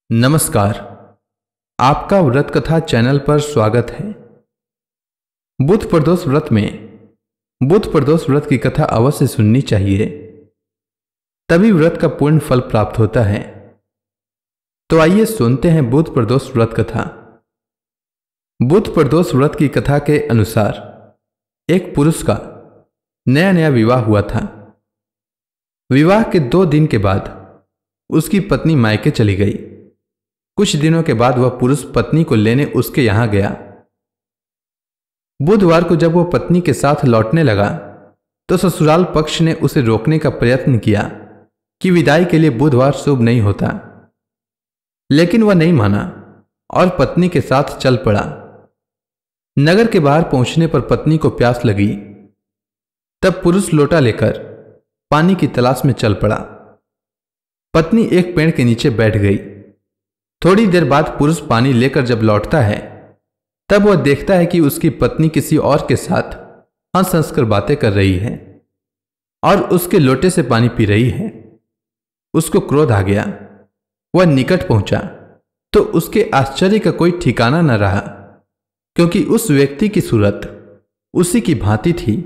नमस्कार, आपका व्रत कथा चैनल पर स्वागत है। बुध प्रदोष व्रत में बुध प्रदोष व्रत की कथा अवश्य सुननी चाहिए, तभी व्रत का पूर्ण फल प्राप्त होता है। तो आइए सुनते हैं बुध प्रदोष व्रत कथा। बुध प्रदोष व्रत की कथा के अनुसार एक पुरुष का नया नया विवाह हुआ था। विवाह के 2 दिन के बाद उसकी पत्नी मायके चली गई। कुछ दिनों के बाद वह पुरुष पत्नी को लेने उसके यहां गया। बुधवार को जब वह पत्नी के साथ लौटने लगा तो ससुराल पक्ष ने उसे रोकने का प्रयत्न किया कि विदाई के लिए बुधवार शुभ नहीं होता, लेकिन वह नहीं माना और पत्नी के साथ चल पड़ा। नगर के बाहर पहुंचने पर पत्नी को प्यास लगी। तब पुरुष लोटा लेकर पानी की तलाश में चल पड़ा। पत्नी एक पेड़ के नीचे बैठ गई। थोड़ी देर बाद पुरुष पानी लेकर जब लौटता है तब वह देखता है कि उसकी पत्नी किसी और के साथ हंस हंस कर बातें कर रही है और उसके लोटे से पानी पी रही है। उसको क्रोध आ गया। वह निकट पहुंचा तो उसके आश्चर्य का कोई ठिकाना न रहा, क्योंकि उस व्यक्ति की सूरत उसी की भांति थी।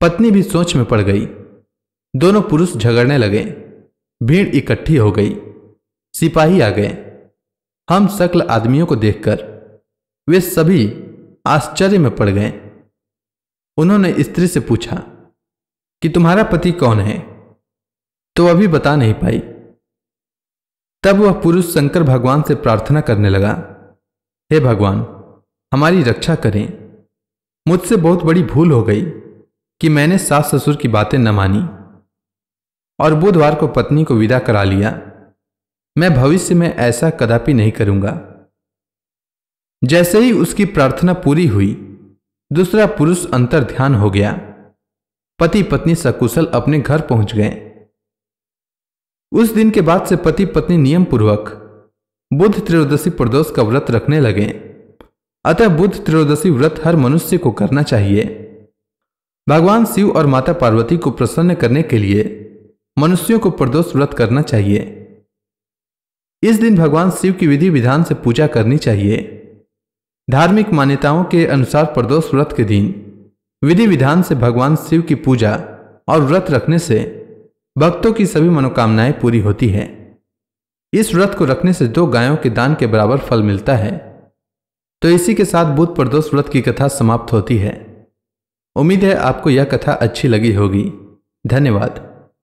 पत्नी भी सोच में पड़ गई। दोनों पुरुष झगड़ने लगे। भीड़ इकट्ठी हो गई। सिपाही आ गए। हम शकल आदमियों को देखकर वे सभी आश्चर्य में पड़ गए। उन्होंने स्त्री से पूछा कि तुम्हारा पति कौन है, तो वह भी बता नहीं पाई। तब वह पुरुष शंकर भगवान से प्रार्थना करने लगा, हे भगवान, हमारी रक्षा करें। मुझसे बहुत बड़ी भूल हो गई कि मैंने सास ससुर की बातें न मानी और बुधवार को पत्नी को विदा करा लिया। मैं भविष्य में ऐसा कदापि नहीं करूंगा। जैसे ही उसकी प्रार्थना पूरी हुई, दूसरा पुरुष अंतर ध्यान हो गया। पति पत्नी सकुशल अपने घर पहुंच गए। उस दिन के बाद से पति पत्नी नियम पूर्वक बुध त्रयोदशी प्रदोष का व्रत रखने लगे। अतः बुध त्रयोदशी व्रत हर मनुष्य को करना चाहिए। भगवान शिव और माता पार्वती को प्रसन्न करने के लिए मनुष्यों को प्रदोष व्रत करना चाहिए। इस दिन भगवान शिव की विधि विधान से पूजा करनी चाहिए। धार्मिक मान्यताओं के अनुसार प्रदोष व्रत के दिन विधि विधान से भगवान शिव की पूजा और व्रत रखने से भक्तों की सभी मनोकामनाएं पूरी होती है। इस व्रत को रखने से 2 गायों के दान के बराबर फल मिलता है। तो इसी के साथ बुध प्रदोष व्रत की कथा समाप्त होती है। उम्मीद है आपको यह कथा अच्छी लगी होगी। धन्यवाद।